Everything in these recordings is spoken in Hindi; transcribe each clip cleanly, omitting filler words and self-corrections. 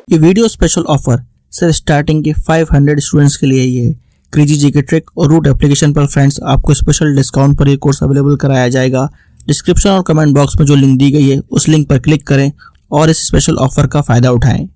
ये वीडियो स्पेशल ऑफर सिर्फ स्टार्टिंग के 500 स्टूडेंट्स के लिए ही है। क्रेजी जीके ट्रिक और रूट एप्लीकेशन पर फ्रेंड्स आपको स्पेशल डिस्काउंट पर ये कोर्स अवेलेबल कराया जाएगा। डिस्क्रिप्शन और कमेंट बॉक्स में जो लिंक दी गई है उस लिंक पर क्लिक करें और इस स्पेशल ऑफर का फायदा उठाएं।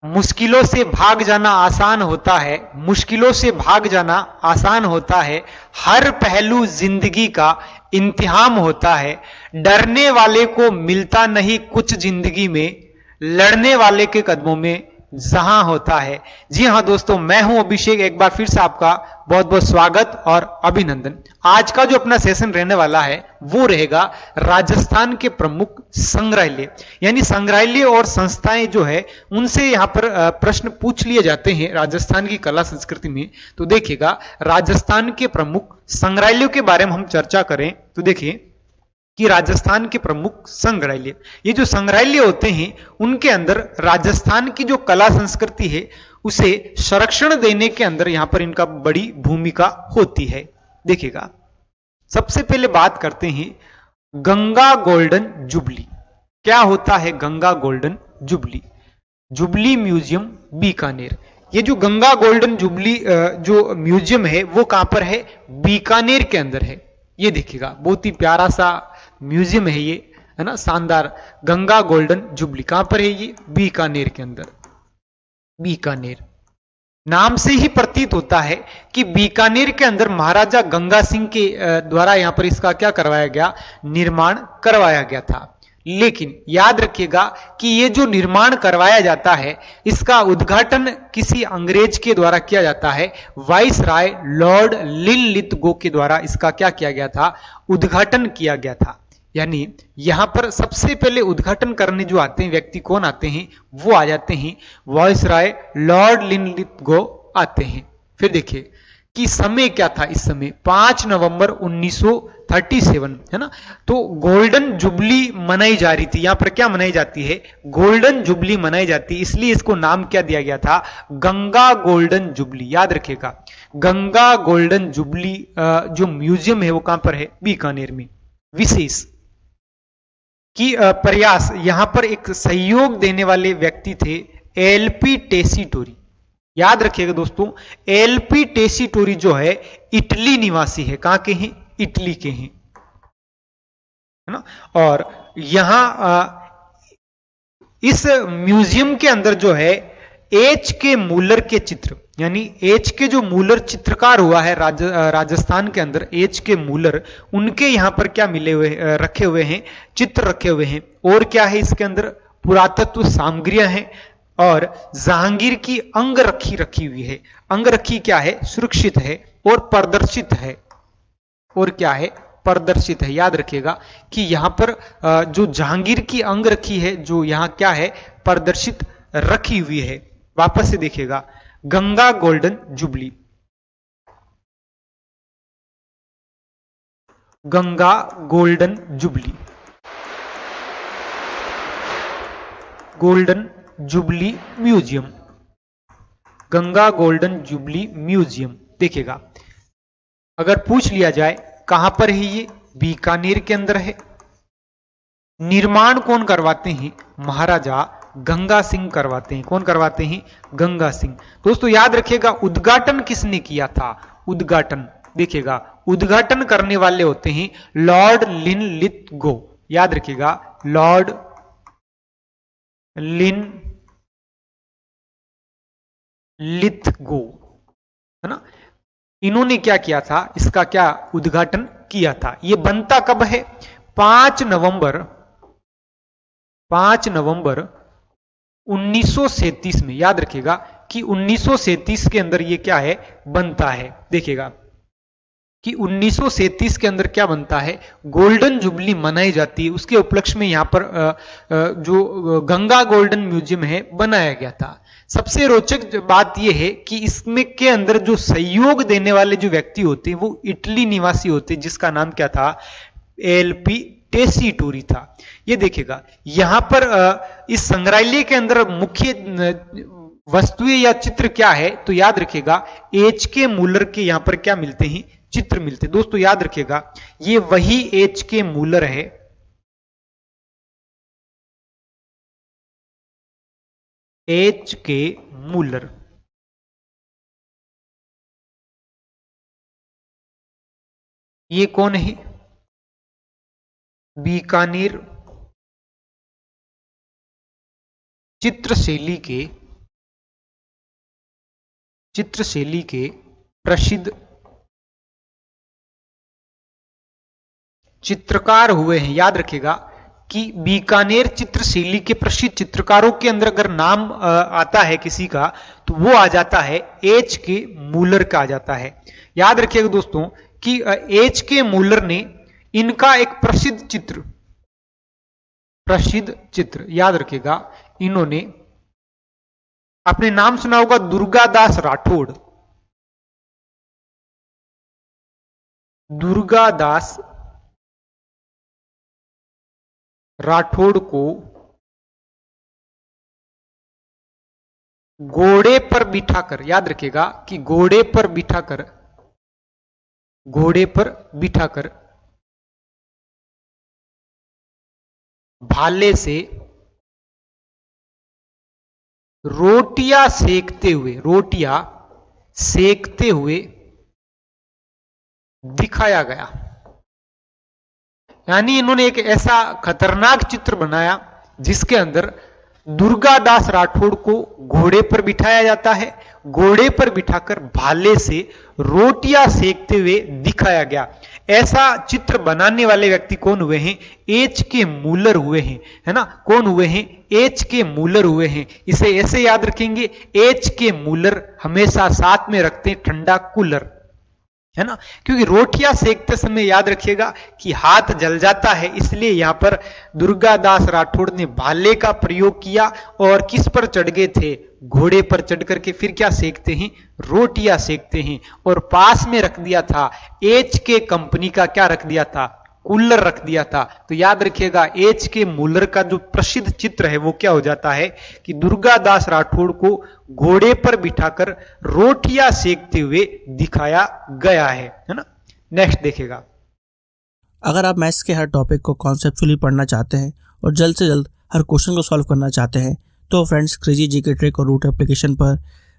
मुश्किलों से भाग जाना आसान होता है, मुश्किलों से भाग जाना आसान होता है। हर पहलू जिंदगी का इम्तिहान होता है। डरने वाले को मिलता नहीं कुछ जिंदगी में, लड़ने वाले के कदमों में जहां होता है। जी हां दोस्तों, मैं हूं अभिषेक। एक बार फिर से आपका बहुत बहुत स्वागत और अभिनंदन। आज का जो अपना सेशन रहने वाला है वो रहेगा राजस्थान के प्रमुख संग्रहालय, यानी संग्रहालय और संस्थाएं जो है उनसे यहां पर प्रश्न पूछ लिए जाते हैं राजस्थान की कला संस्कृति में। तो देखिएगा, राजस्थान के प्रमुख संग्रहालयों के बारे में हम चर्चा करें तो देखिए कि राजस्थान के प्रमुख संग्रहालय, ये जो संग्रहालय होते हैं उनके अंदर राजस्थान की जो कला संस्कृति है उसे संरक्षण देने के अंदर यहां पर इनका बड़ी भूमिका होती है। देखिएगा, सबसे पहले बात करते हैं गंगा गोल्डन जुबली। क्या होता है Ganga golden jubilee? Jubilee museum Bikaner. ये जो गंगा गोल्डन जुबली जो म्यूजियम है वो कहां पर है? बीकानेर के अंदर है। ये देखिएगा, बहुत ही प्यारा सा म्यूजियम है ये, है ना, शानदार। गंगा गोल्डन जुबली कहां पर है? ये बीकानेर के अंदर। बीकानेर नाम से ही प्रतीत होता है कि बीकानेर के अंदर महाराजा गंगा सिंह के द्वारा यहां पर इसका क्या करवाया गया? निर्माण करवाया गया था। लेकिन याद रखिएगा कि ये जो निर्माण करवाया जाता है इसका उद्घाटन किसी अंग्रेज के द्वारा किया जाता है। वाइस राय लॉर्ड लिनलिथगो के द्वारा इसका क्या किया गया था? उद्घाटन किया गया था। यानी यहां पर सबसे पहले उद्घाटन करने जो आते हैं व्यक्ति कौन आते हैं? वो आ जाते हैं वाइस राय लॉर्ड लिनलिथगो आते हैं। फिर देखिए कि समय क्या था इस समय? 5 नवंबर 1937, है ना। तो गोल्डन जुबली मनाई जा रही थी। यहां पर क्या मनाई जाती है? गोल्डन जुबली मनाई जाती है, इसलिए इसको नाम क्या दिया गया था? Ganga golden jubilee. याद रखिएगा, गंगा गोल्डन जुबली जो म्यूजियम है वो कहां पर है? बीकानेर में। विशेष की प्रयास, यहां पर एक सहयोग देने वाले व्यक्ति थे एलपी टेसीटोरी। याद रखिएगा दोस्तों, एलपी टेसीटोरी जो है इटली निवासी है। कहां के हैं? इटली के हैं, है ना। और यहां इस म्यूजियम के अंदर जो है एच के मूलर के चित्र, यानी एच के जो मूलर चित्रकार हुआ है राजस्थान के अंदर, एच के मूलर, उनके यहां पर क्या मिले हुए रखे हुए हैं? चित्र रखे हुए हैं। और क्या है इसके अंदर? पुरातत्व सामग्रियां हैं और जहांगीर की अंगरखी हुई है। अंगरखी क्या है? सुरक्षित है और प्रदर्शित है। और क्या है? प्रदर्शित है। याद रखिएगा कि यहां पर जो जहांगीर की अंगरखी है जो यहां क्या है? प्रदर्शित रखी हुई है। वापस से देखिएगा, Ganga golden jubilee, Ganga golden jubilee, golden jubilee museum, Ganga golden jubilee museum. देखिएगा, अगर पूछ लिया जाए कहां पर है ये? बीकानेर के अंदर है। निर्माण कौन करवाते हैं? महाराजा गंगा सिंह करवाते हैं। कौन करवाते हैं? गंगा सिंह। दोस्तों याद रखिएगा, उद्घाटन किसने किया था? उद्घाटन, देखिएगा, उद्घाटन करने वाले होते हैं लॉर्ड लिनलिथगो। याद रखिएगा, लॉर्ड लिनलिथगो, है ना। इन्होंने क्या किया था? इसका क्या उद्घाटन किया था? यह बनता कब है? 5 नवंबर 1937 में। याद रखिएगा कि 1937 के अंदर ये क्या है? बनता है। देखिएगा कि 1937 के अंदर क्या बनता है? गोल्डन जुबली मनाई जाती है। उसके उपलक्ष्य में यहां पर जो गंगा गोल्डन म्यूजियम है बनाया गया था। सबसे रोचक बात यह है कि इसमें के अंदर जो सहयोग देने वाले जो व्यक्ति होते हैं वो इटली निवासी होते हैं, जिसका नाम क्या था? एलपी टेसीटोरी था। ये देखिएगा, यहां पर इस संग्रहालय के अंदर मुख्य वस्तुएं या चित्र क्या है? तो याद रखिएगा, एच के मूलर के यहां पर क्या मिलते हैं? चित्र मिलते हैं। दोस्तों याद रखिएगा, ये वही एच के मूलर है एच के मूलर। ये कौन है? बीकानेर चित्रशैली के प्रसिद्ध चित्रकार हुए हैं। याद रखिएगा कि बीकानेर चित्रशैली के प्रसिद्ध चित्रकारों के अंदर अगर नाम आता है किसी का तो वो आ जाता है एच के मूलर का आ जाता है। याद रखिएगा दोस्तों कि एच के मूलर ने इनका एक प्रसिद्ध चित्र याद रखिएगा, इन्होंने आपने नाम सुना होगा दुर्गादास राठौड़। दुर्गादास राठौड़ को घोड़े पर बिठाकर, याद रखिएगा कि घोड़े पर बिठाकर भाले से रोटियां सेकते हुए दिखाया गया। यानी इन्होंने एक ऐसा खतरनाक चित्र बनाया जिसके अंदर दुर्गादास राठौड़ को घोड़े पर बिठाया जाता है, घोड़े पर बिठाकर भाले से रोटियां सेकते हुए दिखाया गया। ऐसा चित्र बनाने वाले व्यक्ति कौन हुए हैं? एच के मूलर हुए हैं, है ना। कौन हुए हैं? एच के मूलर हुए हैं। इसे ऐसे याद रखेंगे, एच के मूलर हमेशा साथ में रखते हैं ठंडा कूलर, है ना, क्योंकि रोटियां सेकते समय याद रखिएगा कि हाथ जल जाता है, इसलिए यहां पर दुर्गादास राठौड़ ने भाले का प्रयोग किया और किस पर चढ़ गए थे? घोड़े पर चढ़ करके फिर क्या सेकते हैं? रोटियां सेकते हैं। और पास में रख दिया था एच के कंपनी का, क्या रख दिया था? कूलर रख दिया था। तो याद रखिएगा एच के मूलर का जो प्रसिद्ध चित्र है वो क्या हो जाता है कि दुर्गादास राठौड़ को घोड़े पर बिठाकर रोटियां सेकते हुए दिखाया गया है ना। नेक्स्ट देखिएगा। अगर आप मैथ्स के हर टॉपिक को कॉन्सेप्चुअली पढ़ना चाहते हैं और जल्द से जल्द हर क्वेश्चन को सॉल्व करना चाहते हैं तो फ्रेंड्स क्रेजी जीके ट्रिक और रूट एप्लीकेशन पर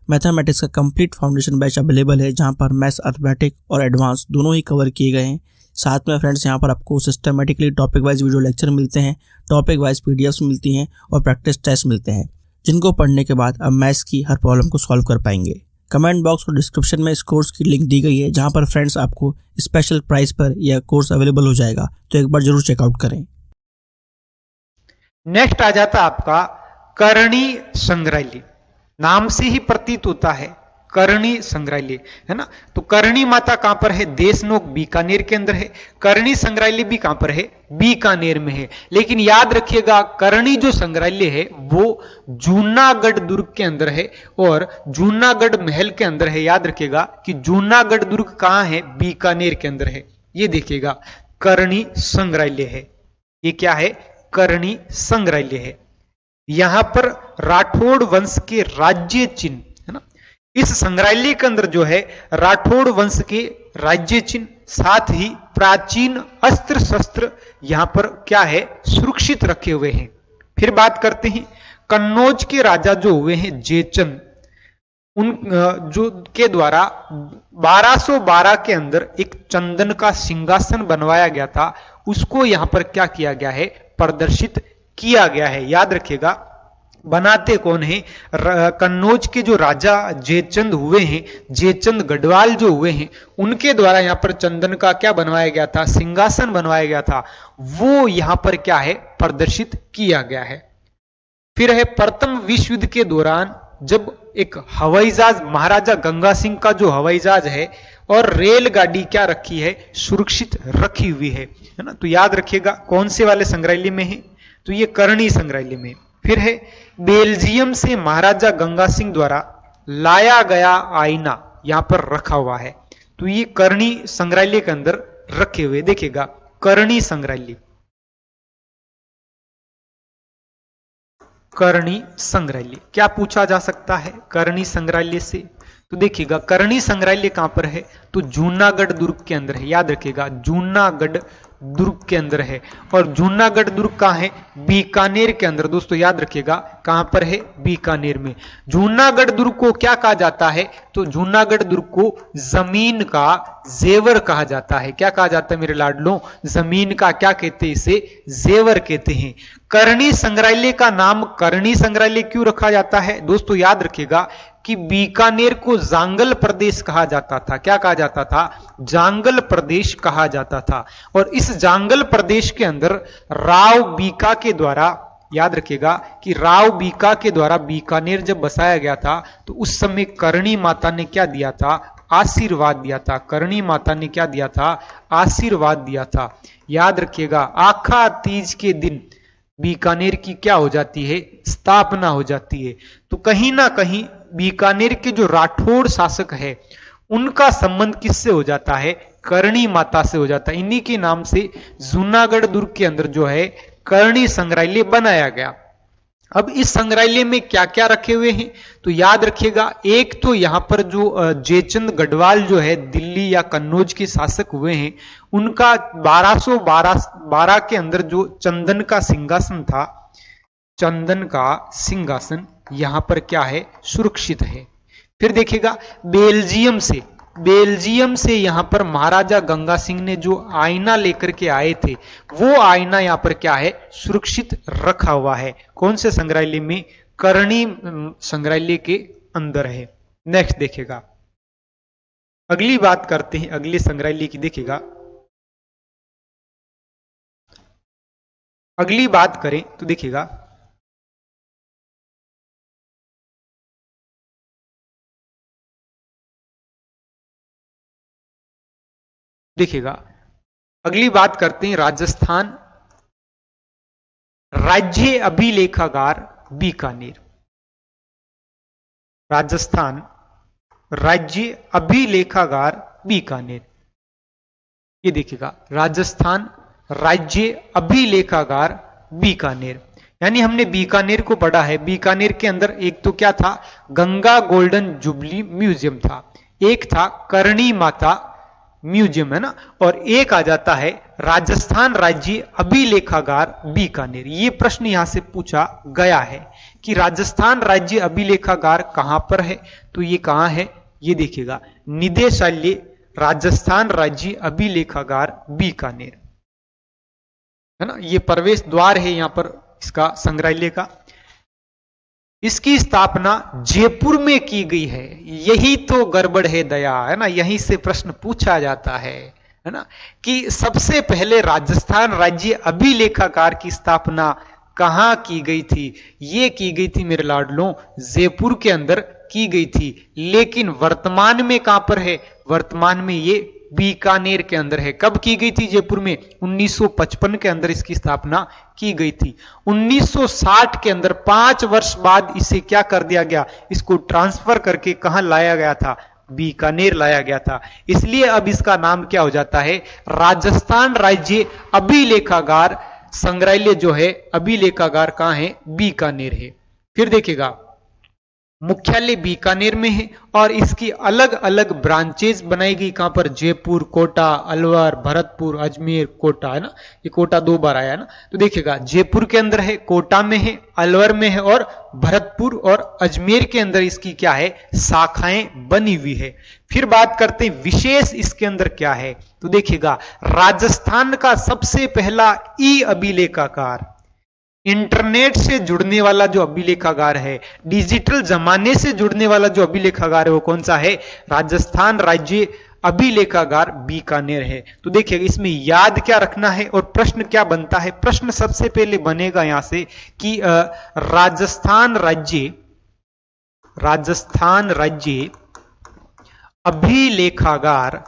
मैथमेटिक्स का कंप्लीट फाउंडेशन बैच अवेलेबल है, जहां पर मैथ्स, अर्थमेटिक और एडवांस दोनों ही कवर किए गए हैं। साथ में फ्रेंड्स यहाँ पर आपको systematically topic wise video lecture मिलते हैं, टॉपिक वाइज पीडीएफ्स मिलती हैं और प्रैक्टिस टेस्ट मिलते हैं, जिनको पढ़ने के बाद आप मैथ्स की हर प्रॉब्लम को सॉल्व कर पाएंगे। कमेंट बॉक्स और डिस्क्रिप्शन में इस कोर्स की लिंक दी गई है, जहां पर फ्रेंड्स आपको स्पेशल प्राइस पर यह कोर्स अवेलेबल हो जाएगा, तो एक बार जरूर चेकआउट करें। नेक्स्ट आ जाता आपका करणी संग्रहालय। नाम से ही प्रतीत होता है करणी संग्रहालय, है ना। तो करणी माता कहां पर है? देशनोक बीकानेर के अंदर है। करणी संग्रहालय भी कहां पर है? बीकानेर में है। लेकिन याद रखिएगा करणी जो संग्रहालय है वो जूनागढ़ दुर्ग के अंदर है और जूनागढ़ महल के अंदर है। याद रखिएगा कि जूनागढ़ दुर्ग कहां है? बीकानेर के अंदर है। ये देखिएगा करणी संग्रहालय है। ये क्या है? करणी संग्रहालय है। यहां पर राठौड़ वंश के राज्य चिन्ह, है ना। इस संग्रहालय के अंदर जो है राठौड़ वंश के राज्य चिन्ह, साथ ही प्राचीन अस्त्र शस्त्र यहां पर क्या है? सुरक्षित रखे हुए हैं। फिर बात करते हैं कन्नौज के राजा जो हुए हैं जयचंद, उन जो के द्वारा 1212 के अंदर एक चंदन का सिंहासन बनवाया गया था, उसको यहां पर क्या किया गया है? प्रदर्शित किया गया है। याद रखिएगा बनाते कौन है? कन्नौज के जो राजा जयचंद हुए हैं, जयचंद गढ़वाल जो हुए हैं, उनके द्वारा यहां पर चंदन का क्या बनवाया गया था? सिंहासन बनवाया गया था, वो यहां पर क्या है? प्रदर्शित किया गया है। फिर है प्रथम विश्व युद्ध के दौरान जब एक हवाई जहाज, महाराजा गंगा सिंह का जो हवाई जहाज है और रेलगाड़ी क्या रखी है? सुरक्षित रखी हुई है ना। तो याद रखिएगा कौन से वाले संग्रहालय में है? तो ये करणी संग्रहालय में। फिर है बेल्जियम से महाराजा गंगा सिंह द्वारा लाया गया आईना यहां पर रखा हुआ है, तो ये करणी संग्रहालय के अंदर रखे हुए। देखिएगा करणी संग्रहालय, करणी संग्रहालय क्या पूछा जा सकता है करणी संग्रहालय से? तो देखिएगा करणी संग्रहालय कहां पर है? तो जूनागढ़ दुर्ग के अंदर है। याद रखिएगा जूनागढ़ दुर्ग के अंदर है। और जूनागढ़ दुर्ग कहाँ है? बीकानेर के अंदर। दोस्तों याद रखिएगा कहां पर है? बीकानेर में। जूनागढ़ दुर्ग को क्या कहा जाता है? तो जूनागढ़ दुर्ग को जमीन का जेवर कहा जाता है। क्या कहा जाता है मेरे लाडलों? जमीन का क्या कहते हैं? इसे जेवर कहते हैं। करणी संग्रहालय का नाम करणी संग्रहालय क्यों रखा जाता है? दोस्तों याद रखिएगा कि बीकानेर को जांगल प्रदेश कहा जाता था। क्या कहा जाता था? जांगल प्रदेश कहा जाता था। और इस जांगल प्रदेश के अंदर राव बीका के द्वारा, याद रखिएगा कि राव बीका के द्वारा बीकानेर जब बसाया गया था तो उस समय करणी माता ने क्या दिया था? आशीर्वाद दिया था। करणी माता ने क्या दिया था? आशीर्वाद दिया था। याद रखिएगा आखा तीज के दिन बीकानेर की क्या हो जाती है? स्थापना हो जाती है। तो कहीं ना कहीं बीकानेर के जो राठौड़ शासक है उनका संबंध किससे हो जाता है? करणी माता से हो जाता है। इन्हीं के नाम से जूनागढ़ दुर्ग के अंदर जो है करणी संग्रहालय बनाया गया। अब इस संग्रहालय में क्या क्या रखे हुए हैं? तो याद रखिएगा एक तो यहां पर जो जयचंद गढ़वाल जो है दिल्ली या कन्नौज के शासक हुए हैं, उनका 1212 के अंदर जो चंदन का सिंहासन था, चंदन का सिंहासन यहां पर क्या है? सुरक्षित है। फिर देखिएगा बेल्जियम से यहां पर महाराजा गंगा सिंह ने जो आईना लेकर के आए थे, वो आईना यहां पर क्या है? सुरक्षित रखा हुआ है। कौन से संग्रहालय में? करणी संग्रहालय के अंदर है। नेक्स्ट देखिएगा, अगली बात करते हैं अगले संग्रहालय की। देखिएगा अगली बात करें तो देखिएगा अगली बात करते हैं राजस्थान राज्य अभिलेखागार बीकानेर। राजस्थान राज्य अभिलेखागार बीकानेर। ये देखिएगा राजस्थान राज्य अभिलेखागार बीकानेर। यानी हमने बीकानेर को पढ़ा है। बीकानेर के अंदर एक तो क्या था? गंगा गोल्डन जुबली म्यूजियम था, एक था करणी माता म्यूजियम, है ना, और एक आ जाता है राजस्थान राज्य अभिलेखागार बीकानेर। ये प्रश्न यहां से पूछा गया है कि राजस्थान राज्य अभिलेखागार कहां पर है? तो ये कहां है? ये देखिएगा निदेशालय राजस्थान राज्य अभिलेखागार बीकानेर, है ना। ये प्रवेश द्वार है यहां पर इसका संग्रहालय का। इसकी स्थापना जयपुर में की गई है। यही तो गड़बड़ है दया, है ना। यहीं से प्रश्न पूछा जाता है ना, कि सबसे पहले राजस्थान राज्य अभिलेखागार की स्थापना कहां की गई थी? ये की गई थी मेरे लाडलों जयपुर के अंदर की गई थी। लेकिन वर्तमान में कहां पर है? वर्तमान में ये बीकानेर के अंदर है। कब की गई थी? जयपुर में 1955 के अंदर इसकी स्थापना की गई थी। 1960 के अंदर 5 वर्ष बाद इसे क्या कर दिया गया? इसको ट्रांसफर करके कहां लाया गया था? बीकानेर लाया गया था। इसलिए अब इसका नाम क्या हो जाता है? राजस्थान राज्य अभिलेखागार संग्रहालय जो है अभिलेखागार कहां है? बीकानेर है। फिर देखिएगा मुख्यालय बीकानेर में है और इसकी अलग अलग ब्रांचेज बनाई गई। कहां पर? जयपुर, कोटा, अलवर, भरतपुर, अजमेर, कोटा, है ना। ये कोटा 2 बार आया ना। तो देखिएगा जयपुर के अंदर है, कोटा में है, अलवर में है और भरतपुर और अजमेर के अंदर इसकी क्या है? शाखाएं बनी हुई है। फिर बात करते हैं विशेष इसके अंदर क्या है। तो देखिएगा राजस्थान का सबसे पहला ई अभिलेखागार, इंटरनेट से जुड़ने वाला जो अभिलेखागार है, डिजिटल जमाने से जुड़ने वाला जो अभिलेखागार है, वो कौन सा है? राजस्थान राज्य अभिलेखागार बीकानेर है। तो देखिए इसमें याद क्या रखना है और प्रश्न क्या बनता है? प्रश्न सबसे पहले बनेगा यहां से कि राजस्थान राज्य अभिलेखागार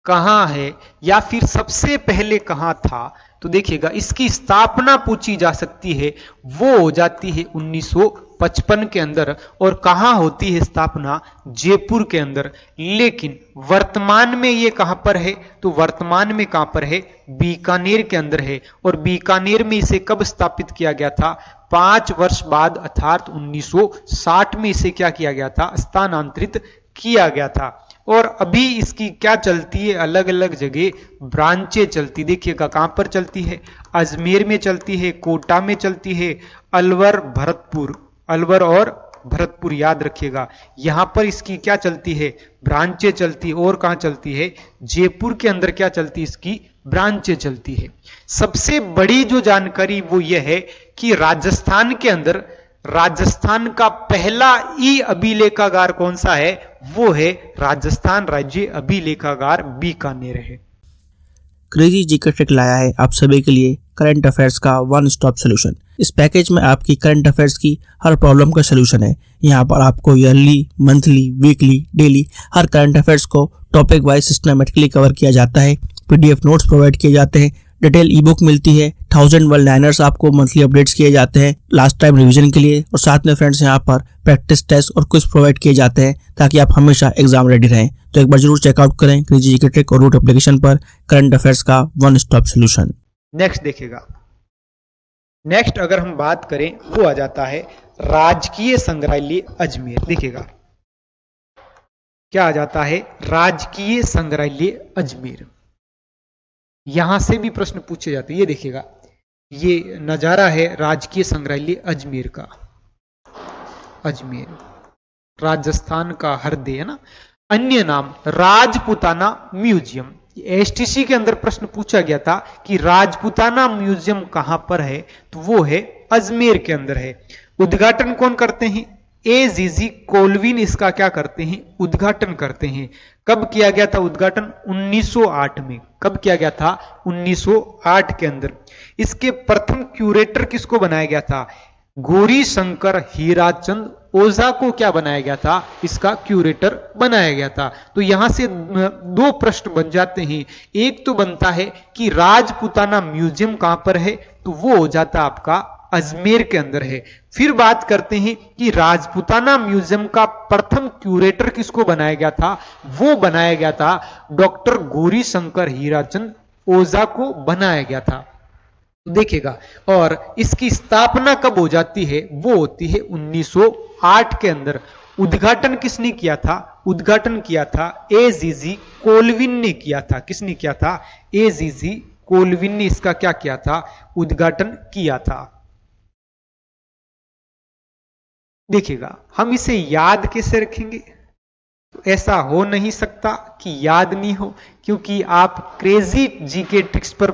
कहां है या फिर सबसे पहले कहां था। तो देखिएगा इसकी स्थापना पूछी जा सकती है, वो हो जाती है 1955 के अंदर। और कहां होती है स्थापना? जयपुर के अंदर। लेकिन वर्तमान में ये कहां पर है? तो वर्तमान में कहां पर है? बीकानेर के अंदर है। और बीकानेर में इसे कब स्थापित किया गया था? 5 वर्ष बाद अर्थात 1960 में इसे क्या किया गया था? स्थानांतरित किया गया था। और अभी इसकी क्या चलती है, अलग अलग जगह ब्रांचें चलती। देखिएगा कहां पर चलती है, अजमेर में चलती है, कोटा में चलती है, अलवर भरतपुर, अलवर और भरतपुर याद रखिएगा, यहां पर इसकी क्या चलती है, ब्रांचें चलती है। और कहां चलती है, जयपुर के अंदर क्या चलती है, इसकी ब्रांचें चलती है। सबसे बड़ी जो जानकारी वो ये है कि राजस्थान के अंदर राजस्थान का पहला ई अभिलेखागार कौन सा है, वो है राजस्थान राज्य अभिलेखागार बीकानेर है। क्रेजी जीके ट्रिक लाया है आप सभी के लिए करंट अफेयर्स का वन स्टॉप सोल्यूशन। इस पैकेज में आपकी करंट अफेयर्स की हर प्रॉब्लम का सोल्यूशन है। यहाँ पर आपको ईयरली, मंथली, वीकली, डेली हर करंट अफेयर्स को टॉपिक वाइज सिस्टमेटिकली कवर किया जाता है। पीडीएफ नोट्स प्रोवाइड किए जाते हैं, डिटेल ई बुक मिलती है, 1000 वर्ड लाइनर्स आपको मंथली अपडेट्स किए जाते हैं लास्ट टाइम रिवीजन के लिए, और साथ में फ्रेंड्स यहाँ पर प्रैक्टिस टेस्ट और क्विज प्रोवाइड किए जाते हैं ताकि आप हमेशा एग्जाम रेडी रहें। तो एक बार जरूर चेकआउट करें क्रेजी जीके ट्रिक और रूट एप्लीकेशन पर करंट अफेयर्स का वन स्टॉप सोल्यूशन। नेक्स्ट देखिएगा, नेक्स्ट अगर हम बात करें वो आ जाता है राजकीय संग्रहालय अजमेर। देखिएगा क्या आ जाता है, राजकीय संग्रहालय अजमेर। यहां से भी प्रश्न पूछे जाते हैं। ये देखिएगा, ये नजारा है राजकीय संग्रहालय अजमेर का। अजमेर राजस्थान का हृदय है ना। अन्य नाम राजपुताना म्यूजियम। एसटीसी के अंदर प्रश्न पूछा गया था कि राजपुताना म्यूजियम कहां पर है, तो वो है अजमेर के अंदर है। उद्घाटन कौन करते हैं, एजीजी कोलविन इसका क्या करते हैं, उद्घाटन करते हैं। कब किया गया था उद्घाटन, 1908 में। कब किया गया था, 1908 के अंदर। इसके प्रथम क्यूरेटर किसको बनाया गया था, गौरी शंकर हीराचंद ओझा को क्या बनाया गया था, इसका क्यूरेटर बनाया गया था। तो यहां से दो प्रश्न बन जाते हैं। एक तो बनता है कि राजपुताना म्यूजियम कहां पर है, तो वो हो जाता आपका अजमेर के अंदर है। फिर बात करते हैं कि राजपुताना म्यूजियम का प्रथम क्यूरेटर किसको बनाया गया था, वो बनाया गया था डॉक्टर गौरी शंकर हीराचंद ओझा को बनाया गया था। देखिएगा, और इसकी स्थापना कब हो जाती है, वो होती है 1908 के अंदर। उद्घाटन किसने किया था, उद्घाटन किया था एजीजी कोलविन ने किया था। किसने किया था, एजीजी कोलविन ने इसका क्या किया था, उद्घाटन किया था। देखिएगा, हम इसे याद कैसे रखेंगे, तो ऐसा हो नहीं सकता कि याद नहीं हो, क्योंकि आप क्रेजी जीके ट्रिक्स पर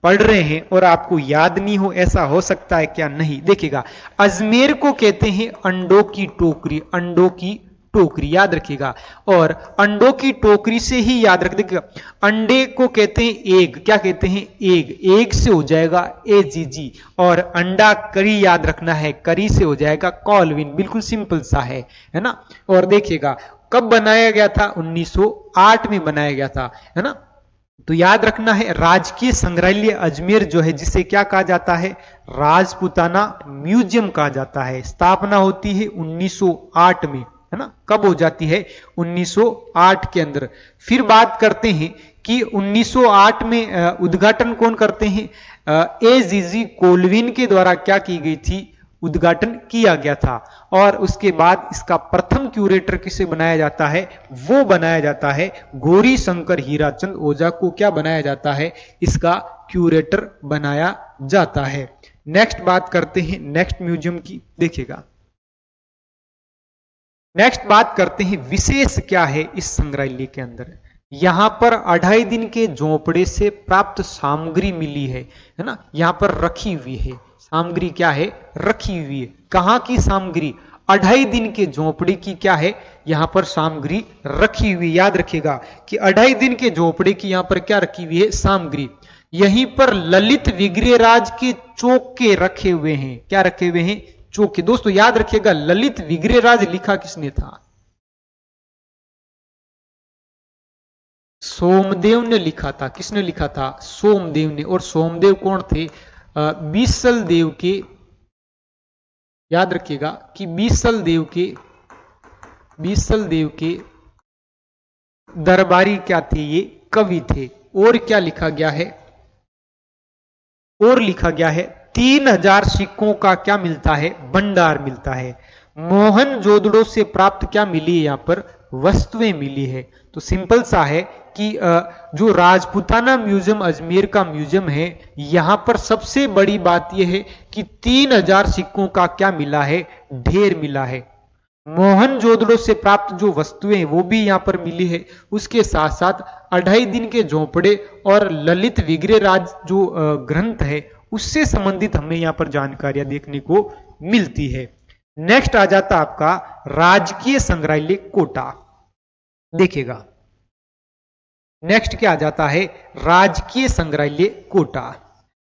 पढ़ रहे हैं और आपको याद नहीं हो, ऐसा हो सकता है क्या, नहीं। देखिएगा, अजमेर को कहते हैं अंडों की टोकरी। अंडों की टोकरी याद रखिएगा, और अंडों की टोकरी से ही याद रख देखिएगा, अंडे को कहते हैं एग। क्या कहते हैं, एग। एग से हो जाएगा एजीजी, और अंडा करी याद रखना है, करी से हो जाएगा कॉलविन। बिल्कुल सिंपल सा है ना। और देखिएगा कब बनाया गया था, 1908 में बनाया गया था, है ना। तो याद रखना है, राजकीय संग्रहालय अजमेर जो है, जिसे क्या कहा जाता है, राजपुताना म्यूजियम कहा जाता है। स्थापना होती है 1908 में, है ना। कब हो जाती है, 1908 के अंदर। फिर बात करते हैं कि 1908 में उद्घाटन कौन करते हैं, एजीजी कोलविन के द्वारा क्या की गई थी, उद्घाटन किया गया था। और उसके बाद इसका प्रथम क्यूरेटर किसे बनाया जाता है, वो बनाया जाता है गौरी शंकर हीराचंद ओझा को क्या बनाया जाता है, इसका क्यूरेटर बनाया जाता है। नेक्स्ट बात करते हैं नेक्स्ट म्यूजियम की। देखिएगा, नेक्स्ट बात करते हैं विशेष क्या है इस संग्रहालय के अंदर। यहां पर 2.5 दिन के झोंपड़े से प्राप्त सामग्री मिली है ना। यहां पर रखी हुई है सामग्री, क्या है, रखी हुई है। कहां की सामग्री, 2.5 दिन के झोंपड़े की क्या है, यहां पर सामग्री रखी हुई। याद रखिएगा कि 2.5 दिन के झोंपड़े की यहां पर क्या रखी हुई है, सामग्री। यहीं पर ललित विग्रहराज के चौके रखे हुए हैं। क्या रखे हुए हैं, चौके। दोस्तों याद रखिएगा, ललित विग्रहराज लिखा किसने था, सोमदेव ने लिखा था। किसने लिखा था, सोमदेव ने। और सोमदेव कौन थे, बीसल देव के, याद रखिएगा कि बीसल देव के दरबारी क्या थे, ये कवि थे। और क्या लिखा गया है, और लिखा गया है 3000 सिक्कों का क्या मिलता है, भंडार मिलता है। मोहन जोदड़ो से प्राप्त क्या मिली है, यहां पर वस्तुएं मिली है। तो सिंपल सा है कि जो राजपूताना म्यूजियम अजमेर का म्यूजियम है, यहां पर सबसे बड़ी बात यह है कि 3000 सिक्कों का क्या मिला है, ढेर मिला है। मोहनजोदड़ो से प्राप्त जो वस्तुएं वो भी यहां पर मिली है। उसके साथ साथ 2.5 दिन के झोंपड़े और ललित विग्रहराज जो ग्रंथ है उससे संबंधित हमें यहां पर जानकारियां देखने को मिलती है। नेक्स्ट आ जाता आपका राजकीय संग्रहालय कोटा। देखिएगा नेक्स्ट क्या आ जाता है, राजकीय संग्रहालय कोटा।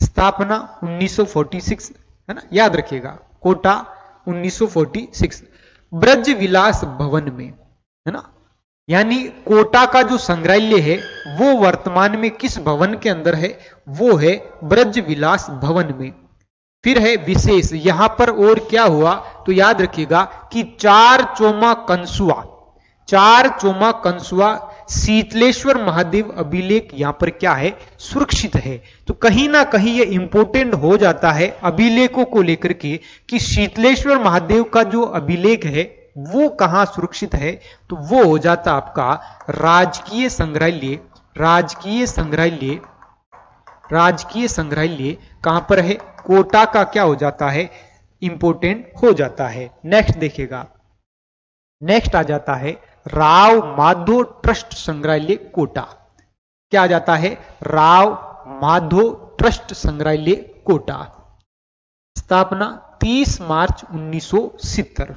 स्थापना 1946 है ना, याद रखिएगा कोटा 1946 ब्रज विलास भवन में है ना। यानी कोटा का जो संग्रहालय है वो वर्तमान में किस भवन के अंदर है, वो है ब्रज विलास भवन में। फिर है विशेष, यहां पर और क्या हुआ तो याद रखिएगा कि चार चोमा कंसुआ शीतलेश्वर महादेव अभिलेख यहां पर क्या है, सुरक्षित है। तो कहीं ना कहीं ये इंपोर्टेंट हो जाता है अभिलेखों को लेकर के कि शीतलेश्वर महादेव का जो अभिलेख है वो कहां सुरक्षित है, तो वो हो जाता आपका राजकीय संग्रहालय कहां पर है, कोटा का क्या हो जाता है, इंपोर्टेंट हो जाता है। नेक्स्ट देखिएगा, नेक्स्ट आ जाता है राव माधो ट्रस्ट संग्रहालय कोटा। क्या आ जाता है, राव माधो ट्रस्ट संग्रहालय कोटा। स्थापना 30 मार्च 1970।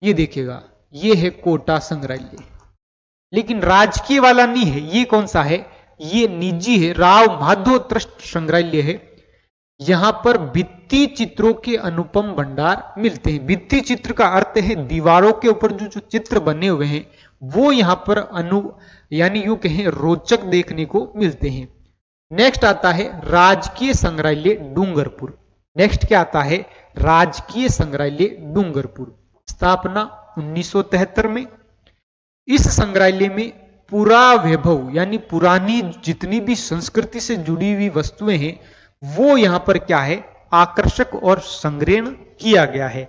ये देखिएगा ये है कोटा संग्रहालय, लेकिन राजकीय वाला नहीं है। ये कौन सा है, ये निजी है, राव माधो ट्रस्ट संग्रहालय है। यहां पर भित्ति चित्रों के अनुपम भंडार मिलते हैं। भित्ति चित्र का अर्थ है दीवारों के ऊपर जो चित्र बने हुए हैं वो यहां पर यानी यूं कहें रोचक देखने को मिलते हैं। नेक्स्ट आता है राजकीय संग्रहालय डूंगरपुर। नेक्स्ट क्या आता है, राजकीय संग्रहालय डूंगरपुर। स्थापना 1973 में। इस संग्रहालय में पूरा वैभव यानी पुरानी जितनी भी संस्कृति से जुड़ी हुई वस्तुएं हैं वो यहां पर क्या है, आकर्षक और संग्रहण किया गया है।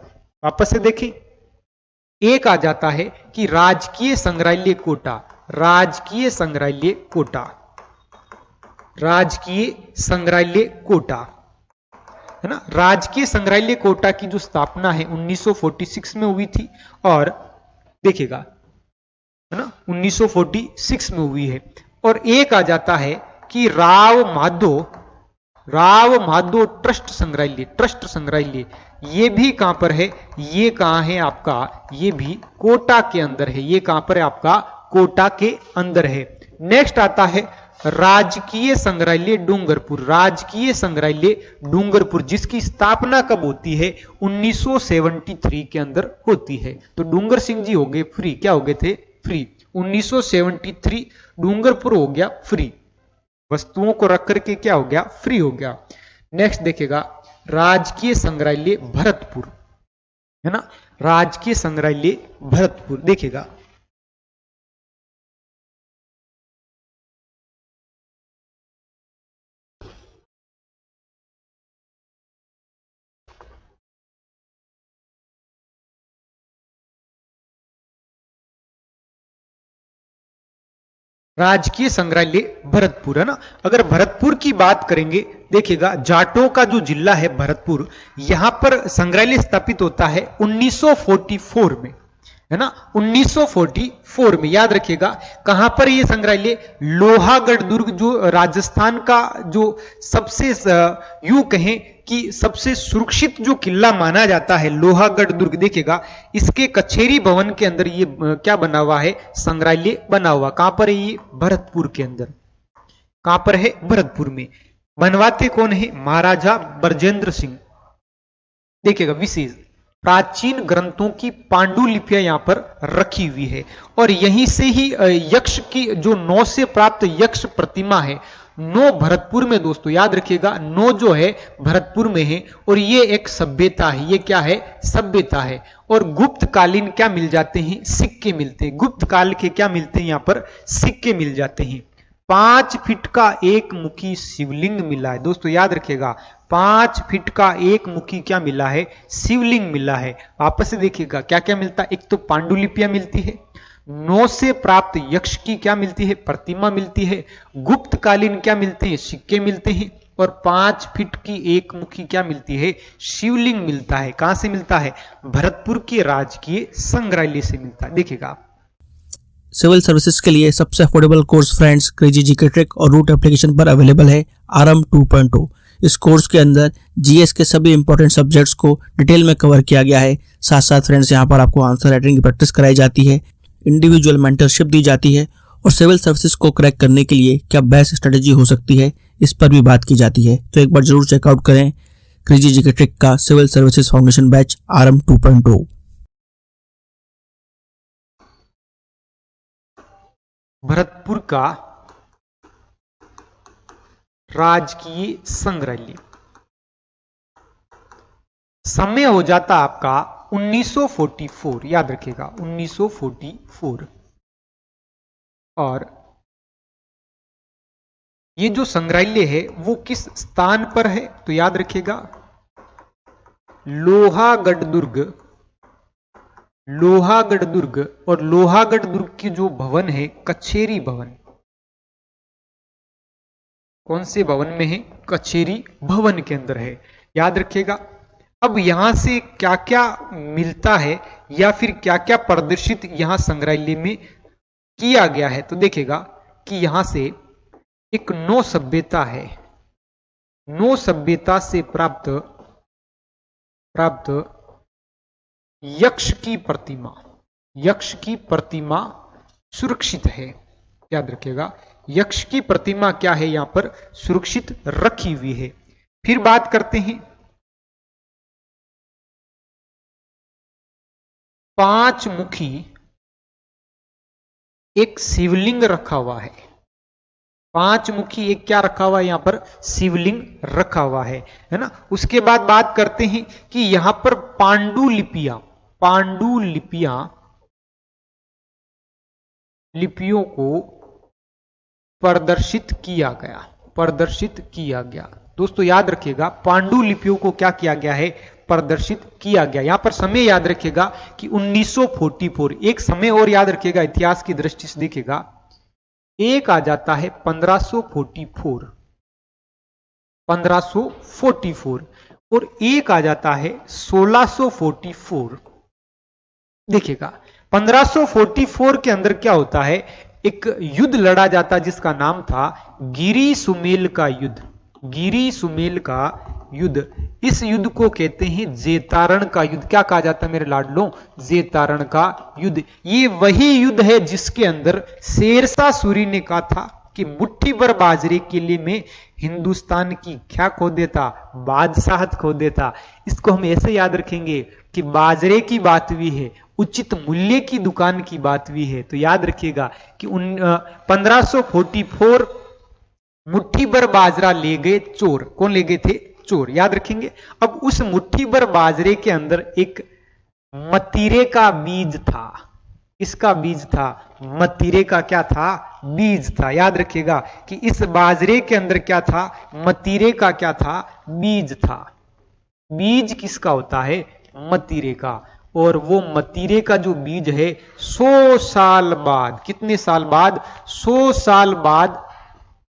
वापस से देखें, एक आ जाता है कि राजकीय संग्रहालय कोटा, राजकीय संग्रहालय कोटा, राजकीय संग्रहालय कोटा है ना। राजकीय संग्रहालय कोटा की जो स्थापना है 1946 में हुई थी और देखिएगा है ना 1946 में हुई है। और एक आ जाता है कि राव माधो ट्रस्ट संग्रहालय, ये भी कहां पर है, ये कहां है आपका, ये भी कोटा के अंदर है। ये कहां पर है आपका, कोटा के अंदर है। नेक्स्ट आता है राजकीय संग्रहालय डूंगरपुर। राजकीय संग्रहालय डूंगरपुर जिसकी स्थापना कब होती है, 1973 के अंदर होती है। तो डूंगर सिंह जी हो गए फ्री, क्या हो गए थे, फ्री। 1973 डूंगरपुर हो गया फ्री, वस्तुओं को रख करके क्या हो गया, फ्री हो गया। नेक्स्ट देखेगा राजकीय संग्रहालय भरतपुर है ना, राजकीय संग्रहालय भरतपुर। देखिएगा राजकीय संग्रहालय भरतपुर है ना। अगर भरतपुर की बात करेंगे, देखिएगा जाटों का जो जिला है भरतपुर, यहां पर संग्रहालय स्थापित होता है 1944 में है ना, 1944 में। याद रखिएगा कहां पर यह संग्रहालय, लोहागढ़ दुर्ग जो राजस्थान का जो सबसे यूं कहें कि सबसे सुरक्षित जो किला माना जाता है, लोहागढ़ दुर्ग। देखिएगा इसके कचेरी भवन के अंदर ये क्या बना हुआ है, संग्रहालय बना हुआ। कहां पर है ये, भरतपुर के अंदर। कहां पर है, भरतपुर में। बनवाते कौन है, महाराजा बरजेंद्र सिंह। देखिएगा विशेष प्राचीन ग्रंथों की पांडुलिपियां यहां पर रखी हुई है और यहीं से ही यक्ष की जो 9 से प्राप्त यक्ष प्रतिमा है, 9 भरतपुर में। दोस्तों याद रखिएगा 9 जो है भरतपुर में है और ये एक सभ्यता है। ये क्या है, सभ्यता है। और गुप्त कालीन क्या मिल जाते हैं, सिक्के मिलते हैं। गुप्त काल के क्या मिलते हैं, यहां पर सिक्के मिल जाते हैं। 5 फीट का एक मुखी शिवलिंग मिला है। दोस्तों याद रखिएगा 5 फीट का एक मुखी क्या मिला है, शिवलिंग मिला है। वापस से देखिएगा क्या क्या मिलता है, एक तो पांडुलिपियां मिलती है, नौ से प्राप्त यक्ष की क्या मिलती है? प्रतिमा मिलती है। गुप्तकालीन क्या मिलते हैं? सिक्के मिलते हैं। और 5 फीट की एक मुखी क्या मिलती है? शिवलिंग मिलता है। कहां से मिलता है? भरतपुर के राजकीय संग्रहालय से मिलता है। देखिएगा आप, सिविल सर्विसेज के लिए सबसे affordable course friends crazy GK trick और रूट एप्लीकेशन पर अवेलेबल है आरएम 2.0। इस कोर्स के अंदर जीएस के सभी इंपॉर्टेंट सब्जेक्ट्स को डिटेल में कवर किया गया है। साथ साथ फ्रेंड्स यहाँ पर आपको आंसर राइटिंग की प्रैक्टिस कराई जाती है, इंडिविजुअल मेंटरशिप दी जाती है और सिविल सर्विसेज को क्रैक करने के लिए क्या बेस्ट स्ट्रेटेजी हो सकती है इस पर भी बात की जाती है। तो एक बार जरूर चेकआउट करें क्रेजी जीके ट्रिक का civil services foundation batch RM 2.0। Bharatpur का राजकीय संग्रहालय। समय हो जाता आपका 1944, याद रखिएगा 1944। और ये जो संग्रहालय है वो किस स्थान पर है? तो याद रखिएगा लोहागढ़ दुर्ग। लोहागढ़ दुर्ग और लोहागढ़ दुर्ग की जो भवन है कचेरी भवन। कौन से भवन में है? कचेरी भवन के अंदर है, याद रखिएगा। अब यहां से क्या क्या मिलता है या फिर क्या क्या प्रदर्शित यहां संग्रहालय में किया गया है? तो देखिएगा कि यहां से एक नौ सभ्यता है। नौ सभ्यता से प्राप्त यक्ष की प्रतिमा। यक्ष की प्रतिमा सुरक्षित है, याद रखिएगा। यक्ष की प्रतिमा क्या है? यहां पर सुरक्षित रखी हुई है। फिर बात करते हैं 5 मुखी एक शिवलिंग रखा हुआ है। 5 मुखी एक क्या रखा हुआ है? यहां पर शिवलिंग रखा हुआ है ना। उसके बाद बात करते हैं कि यहां पर लिपियों को प्रदर्शित किया गया। दोस्तों याद रखिएगा पांडुलिपियों को क्या किया गया है? प्रदर्शित किया गया। यहां पर समय याद रखिएगा कि 1944। एक समय और याद रखिएगा इतिहास की दृष्टि से देखिएगा, एक आ जाता है 1544 और एक आ जाता है 1644। देखिएगा 1544 के अंदर क्या होता है? एक युद्ध लड़ा जाता जिसका नाम था गिरी सुमेल का युद्ध। गिरी सुमेल का युद्ध, इस युद्ध को कहते हैं जेतारण का युद्ध। क्या कहा जाता है मेरे लाडलों? जेतारण का युद्ध। ये वही युद्ध है जिसके अंदर शेरशाह सूरी ने कहा था कि मुट्ठी भर बाजरे के लिए मैं हिंदुस्तान की क्या खो देता? बादशाहत खो देता। इसको हम ऐसे याद रखेंगे कि बाजरे की बात भी है, उचित मूल्य की दुकान की बात भी है। तो याद रखिएगा कि 1544 मुट्ठी भर बाजरा ले गए चोर। कौन ले गए थे? चोर, याद रखेंगे। अब उस मुट्ठी भर बाजरे के अंदर एक मतीरे का बीज था। इसका बीज था, मतीरे का क्या था? बीज था। याद रखिएगा कि इस बाजरे के अंदर क्या था? मतीरे का क्या था? बीज था। बीज किसका होता है? मतीरे का। और वो मतीरे का जो बीज है 100 साल बाद, कितने साल बाद? 100 साल बाद,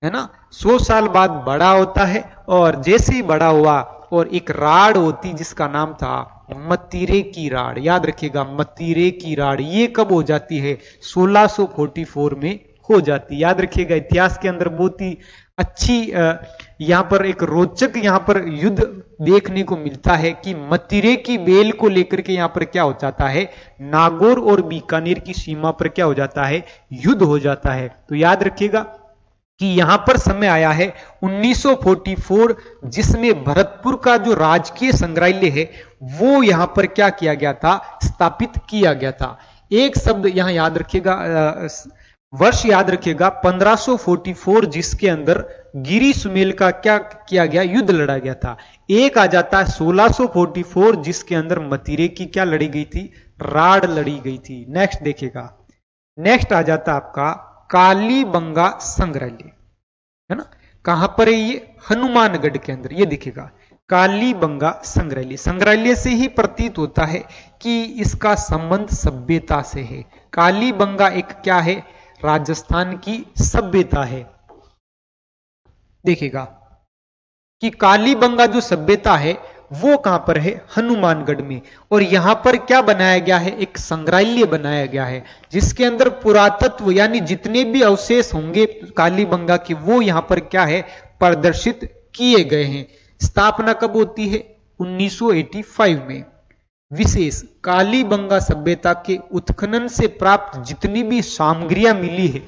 है ना, 100 साल बाद बड़ा होता है। और जैसे ही बड़ा हुआ और एक राड होती जिसका नाम था मतीरे की राड। याद रखिएगा मतीरे की राड। ये कब हो जाती है? 1644 में हो जाती। याद रखिएगा इतिहास के अंदर बहुत ही अच्छी यहां पर एक रोचक यहां पर युद्ध देखने को मिलता है कि मतीरे की बेल को लेकर के यहां पर क्या हो जाता है? नागौर और बीकानेर की सीमा पर क्या हो जाता है? युद्ध हो जाता है। तो याद रखिएगा कि यहां पर समय आया है 1944, जिसमें भरतपुर का जो राजकीय संग्रहालय है वो यहां पर क्या किया गया था? स्थापित किया गया था। एक शब्द यहां याद रखिएगा, वर्ष याद रखिएगा 1544, जिसके अंदर गिरी सुमेल का क्या किया गया? युद्ध लड़ा गया था। एक आ जाता है 1644, जिसके अंदर मतीरे की क्या लड़ी गई थी? राड लड़ी गई थी। नेक्स्ट देखिएगा, नेक्स्ट आ जाता आपका कालीबंगा संग्रहालय, है ना। कहां पर है ये? हनुमानगढ़ के अंदर। ये देखिएगा कालीबंगा संग्रहालय। संग्रहालय से ही प्रतीत होता है कि इसका संबंध सभ्यता से है। कालीबंगा एक क्या है, राजस्थान की सभ्यता है। देखिएगा कि कालीबंगा जो सभ्यता है वो कहां पर है, हनुमानगढ़ में। और यहां पर क्या बनाया गया है, एक संग्रहालय बनाया गया है जिसके अंदर पुरातत्व यानी जितने भी अवशेष होंगे कालीबंगा के वो यहां पर क्या है, प्रदर्शित किए गए हैं। स्थापना कब होती है, 1985 में। विशेष कालीबंगा सभ्यता के उत्खनन से प्राप्त जितनी भी सामग्रियां मिली है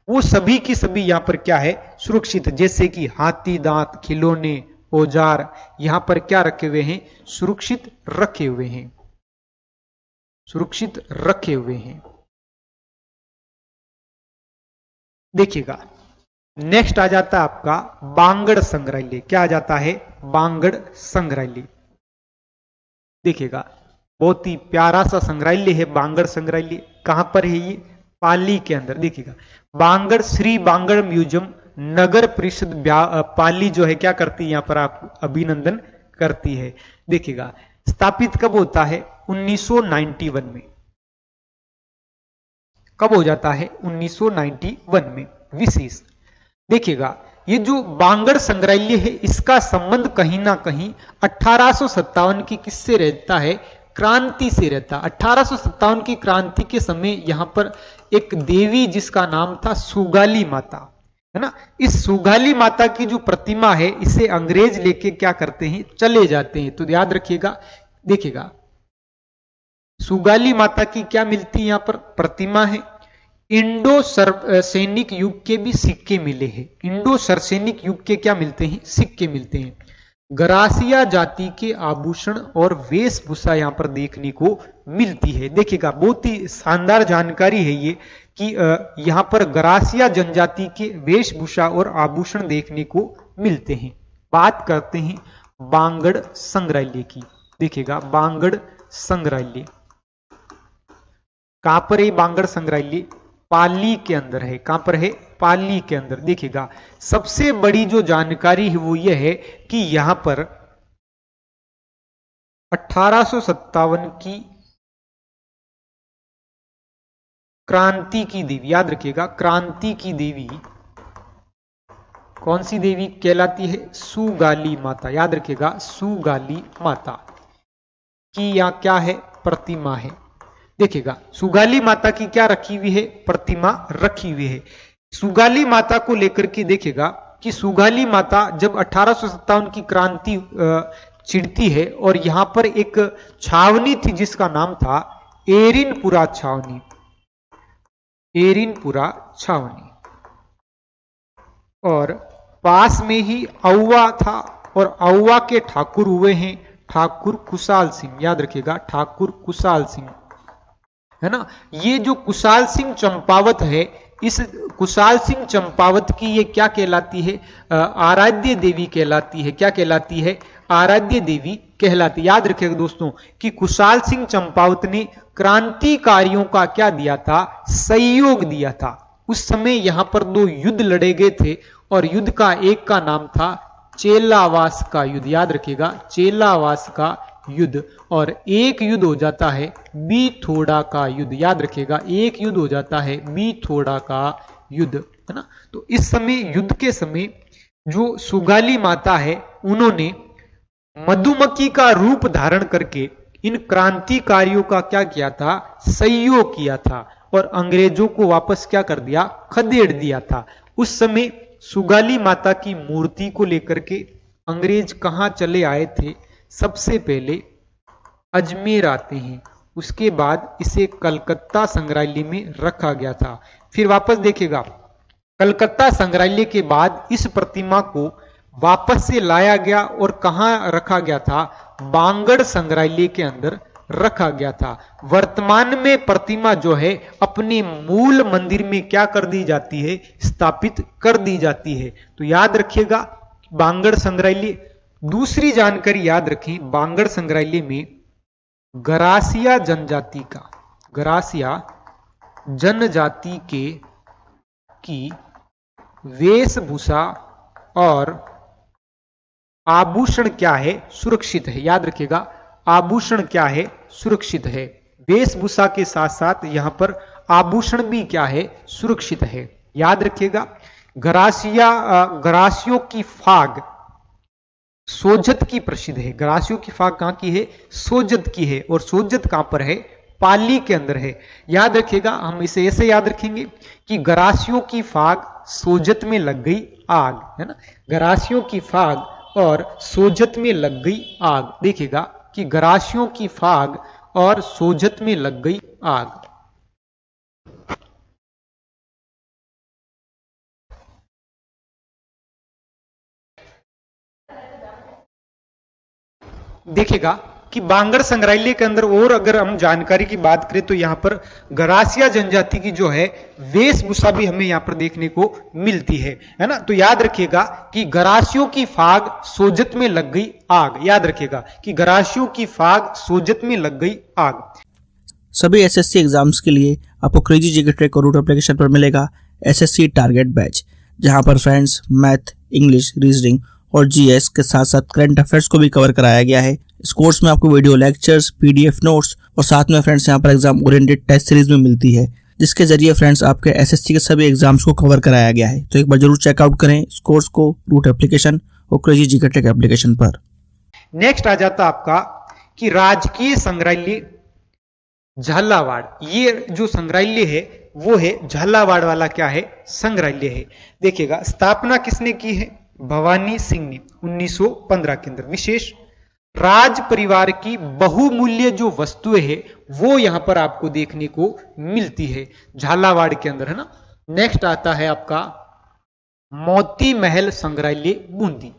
वो सभी की सभी यहां पर क्या है, सुरक्षित। जैसे कि हाथी दांत, खिलौने, औजार यहां पर क्या रखे हुए हैं, सुरक्षित रखे हुए हैं, सुरक्षित रखे हुए हैं। देखिएगा नेक्स्ट आ जाता है आपका बांगड़ संग्रहालय। क्या आ जाता है, बांगड़ संग्रहालय। देखिएगा बहुत ही प्यारा सा संग्रहालय है बांगड़ संग्रहालय। कहां पर है ये, पाली के अंदर। देखिएगा बांगड़ श्री बांगड़ म्यूजियम नगर परिषद पाली जो है क्या करती है, यहां पर आप अभिनंदन करती है। देखिएगा स्थापित कब होता है, 1991 में। कब हो जाता है, 1991 में। विशेष देखिएगा ये जो बांगड़ संग्रहालय है इसका संबंध कहीं ना कहीं 1857 की किससे रहता है, क्रांति से रहता। 1857 की क्रांति के समय यहां पर एक देवी जिसका नाम था सुगाली माता, है ना। इस सुगाली माता की जो प्रतिमा है इसे अंग्रेज लेके क्या करते हैं, चले जाते हैं। तो याद रखिएगा, देखिएगा सुगाली माता की क्या मिलती है, यहां पर प्रतिमा है। इंडो सैनिक युग के भी सिक्के मिले हैं। इंडो सैनिक युग के क्या मिलते हैं, सिक्के मिलते हैं। गरासिया जाति के आभूषण और वेशभूषा यहां पर देखने को मिलती है। देखिएगा बहुत ही शानदार जानकारी है ये कि यहां पर गरासिया जनजाति के वेशभूषा और आभूषण देखने को मिलते हैं। बात करते हैं बांगड़ संग्रहालय की। देखिएगा बांगड़ संग्रहालय कहां पर है, बांगड़ संग्रहालय पाली के अंदर है। कहां पर है, पाली के अंदर। देखिएगा सबसे बड़ी जो जानकारी है वो ये है कि यहां पर 1857 की क्रांति की देवी, याद रखिएगा क्रांति की देवी कौन सी देवी कहलाती है, सुगाली माता। याद रखिएगा सुगाली माता की यहां क्या है, प्रतिमा है। देखिएगा सुगाली माता की क्या रखी हुई है, प्रतिमा रखी हुई है। सुगाली माता को लेकर के देखिएगा कि सुगाली माता जब 1857 की क्रांति छिड़ती है और यहां पर एक छावनी थी जिसका नाम था एरिनपुरा छावनी, एरिनपुरा छावनी। और पास में ही औवा था और औवा के ठाकुर हुए हैं ठाकुर कुशाल सिंह। याद रखिएगा ठाकुर कुशाल सिंह, है ना। ये जो कुशाल सिंह चंपावत है, इस कुशाल सिंह चंपावत की ये क्या कहलाती है, आराध्य देवी कहलाती है। क्या कहलाती है, आराध्य देवी कहलाती। याद रखिएगा दोस्तों कि कुशाल सिंह चंपावत ने क्रांतिकारियों का क्या दिया था, सहयोग दिया था। उस समय यहां पर दो युद्ध लड़े गए थे और युद्ध का एक का नाम था चेलावास का युद्ध। याद रखिएगा चेलावास का युद्ध। और एक युद्ध हो जाता है बीथोड़ा का युद्ध। याद रखिएगा एक युद्ध हो जाता है बीथोड़ा का युद्ध, है ना। तो इस समय युद्ध के समय जो सुगाली माता है उन्होंने मधुमक्खी का रूप धारण करके इन क्रांतिकारियों का क्या किया था, सहयोग किया था और अंग्रेजों को वापस क्या कर दिया, खदेड़ दिया था। उस समय सुगाली माता की मूर्ति को लेकर के अंग्रेज कहां चले आए थे, सबसे पहले अजमेर आते हैं, उसके बाद इसे कलकत्ता संग्रहालय में रखा गया था। फिर वापस देखिएगा कलकत्ता संग्रहालय के बाद इस प्रतिमा को वापस से लाया गया और कहां रखा गया था, बांगड़ संग्रहालय के अंदर रखा गया था। वर्तमान में प्रतिमा जो है अपने मूल मंदिर में क्या कर दी जाती है, स्थापित कर दी जाती है। तो याद रखिएगा बांगड़ संग्रहालय। दूसरी जानकारी याद रखें, बांगड़ संग्रहालय में गरासिया जनजाति का, गरासिया जनजाति के की वेशभूषा और आभूषण क्या है, सुरक्षित है। याद रखिएगा आभूषण क्या है, सुरक्षित है। वेशभूषा के साथ साथ यहां पर आभूषण भी क्या है, सुरक्षित है। याद रखिएगा, गरासियों की फाग सोजत की प्रसिद्ध है। गरासियों की फाग कहां की है, सोजत की है, और सोजत कहां पर है, पाली के अंदर है। याद रखिएगा, हम इसे ऐसे याद रखेंगे कि गरासियों की फाग सोजत में लग गई आग, है ना। गरासियों की फाग और सोजत में लग गई आग। देखिएगा कि गरासियों की फाग और सोजत में लग गई आग। देखिएगा कि बांगड़ संग्रहालय के अंदर और अगर हम जानकारी की बात करें तो यहां पर गरासिया जनजाति की जो है वेशभूषा भी हमें यहां पर देखने को मिलती है ना। तो याद रखिएगा कि गरासियों की फाग सोजत में लग गई आग। याद रखिएगा कि गरासियों की फाग सोजत में लग गई आग। सभी एसएससी एग्जाम्स के लिए आपको क्रेजी जीके ट्रैक और रूट एप्लीकेशन पर मिलेगा एसएससी टारगेट बैच, जहां पर फ्रेंड्स मैथ, इंग्लिश, रीजनिंग और जीएस के साथ साथ करंट अफेयर्स को भी कवर कराया गया है। इस कोर्स में आपको वीडियो लेक्चर्स, पीडीएफ नोट्स और साथ में फ्रेंड्स यहाँ पर एग्जाम ओरिएंटेड टेस्ट सीरीज में मिलती है, जिसके जरिए फ्रेंड्स आपके एसएससी के सभी एग्जाम्स को कवर कराया गया है। तो एक बार जरूर चेकआउट करें इस कोर्स को रूट एप्लीकेशन और क्रेजी जीके ट्रैक एप्लीकेशन पर। नेक्स्ट आ जाता आपका कि राजकीय संग्रहालय झालावाड़। ये जो संग्रहालय है वो है झालावाड़ वाला क्या है, संग्रहालय है। देखिएगा, स्थापना किसने की है, भवानी सिंह ने 1915 के अंदर। विशेष राज परिवार की बहुमूल्य जो वस्तुएं है वो यहां पर आपको देखने को मिलती है झालावाड़ के अंदर, है ना। नेक्स्ट आता है आपका मोती महल संग्रहालय बूंदी।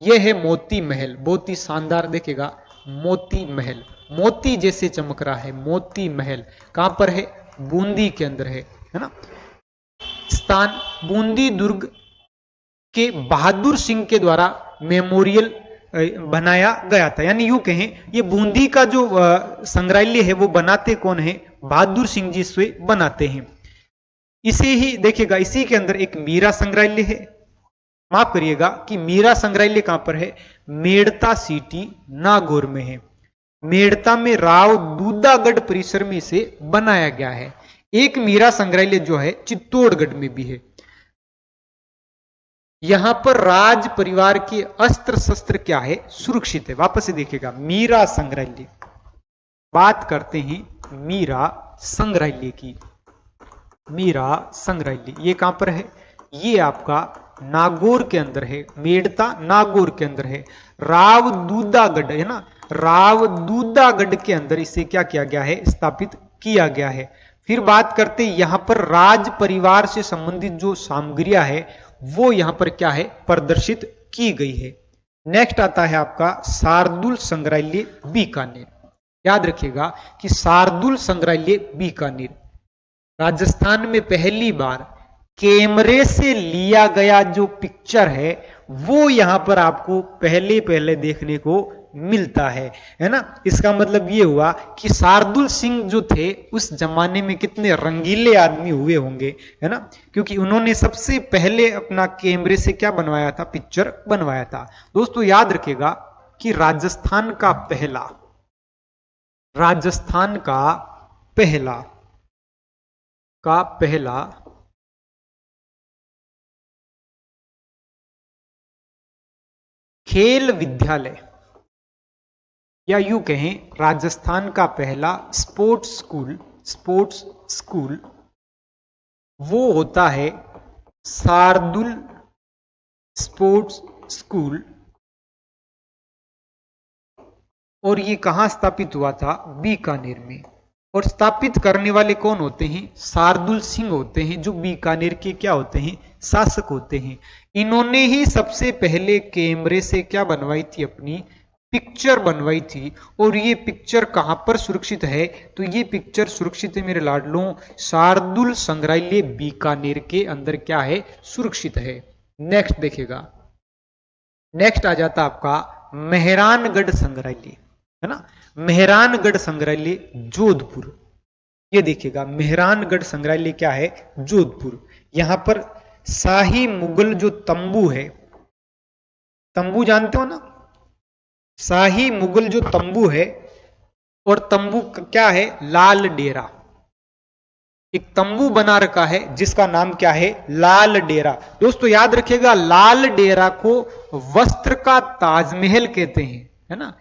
यह है मोती महल, बहुत ही शानदार। देखेगा, मोती महल, मोती जैसे चमक रहा है। मोती महल कहां पर है, बूंदी के अंदर है ना। स्थान बूंदी दुर्ग के बहादुर सिंह के द्वारा मेमोरियल बनाया गया था। यानी यूं कहें, ये बूंदी का जो संग्रहालय है वो बनाते कौन है, बहादुर सिंह जी से बनाते हैं। इसे ही देखिएगा, इसी के अंदर एक मीरा संग्रहालय है। माफ करिएगा कि मीरा संग्रहालय कहां पर है, मेड़ता सिटी नागौर में है। मेड़ता में राव दूधागढ़ परिसर में इसे बनाया गया है। एक मीरा संग्रहालय जो है चित्तौड़गढ़ में भी है। यहां पर राज परिवार के अस्त्र शस्त्र क्या है, सुरक्षित है। वापस से देखिएगा, मीरा संग्रहालय, बात करते हैं मीरा संग्रहालय की। मीरा संग्रहालय ये कहां पर है, ये आपका नागौर के अंदर है। मेड़ता नागौर के अंदर है। राव दूधागढ़ है ना, राव दूधागढ़ के अंदर इसे क्या किया गया है, स्थापित किया गया है। फिर बात करते यहां पर राज परिवार से संबंधित जो सामग्रियां है वो यहां पर क्या है, प्रदर्शित की गई है। नेक्स्ट आता है आपका शार्दुल संग्रहालय बीकानेर। याद रखिएगा कि शार्दुल संग्रहालय बीकानेर राजस्थान में पहली बार कैमरे से लिया गया जो पिक्चर है वो यहां पर आपको पहले देखने को मिलता है ना। इसका मतलब ये हुआ कि शार्दुल सिंह जो थे उस जमाने में कितने रंगीले आदमी हुए होंगे, है ना, क्योंकि उन्होंने सबसे पहले अपना कैमरे से क्या बनवाया था, पिक्चर बनवाया था। दोस्तों याद रखिएगा कि राजस्थान का पहला खेल विद्यालय, या यूं कहें राजस्थान का पहला स्पोर्ट्स स्कूल वो होता है शार्दुल स्पोर्ट्स स्कूल। और ये कहां स्थापित हुआ था, बीकानेर में। और स्थापित करने वाले कौन होते हैं, शार्दुल सिंह होते हैं, जो बीकानेर के क्या होते हैं, शासक होते हैं। इन्होंने ही सबसे पहले कैमरे से क्या बनवाई थी, अपनी पिक्चर बनवाई थी। और ये पिक्चर कहां पर सुरक्षित है, तो ये पिक्चर सुरक्षित है मेरे लाडलों, शार्दुल संग्रहालय बीकानेर के अंदर क्या है, सुरक्षित है। नेक्स्ट देखिएगा, नेक्स्ट आ जाता आपका मेहरानगढ़ संग्रहालय, है ना। मेहरानगढ़ संग्रहालय जोधपुर। ये देखिएगा, मेहरानगढ़ संग्रहालय क्या है, जोधपुर। यहां पर शाही मुगल जो तंबू है, तंबू जानते हो ना, शाही मुगल जो तंबू है, और तंबू क्या है, लाल डेरा। एक तंबू बना रखा है जिसका नाम क्या है, लाल डेरा। दोस्तों याद रखिएगा, लाल डेरा को वस्त्र का ताजमहल कहते हैं, है ना।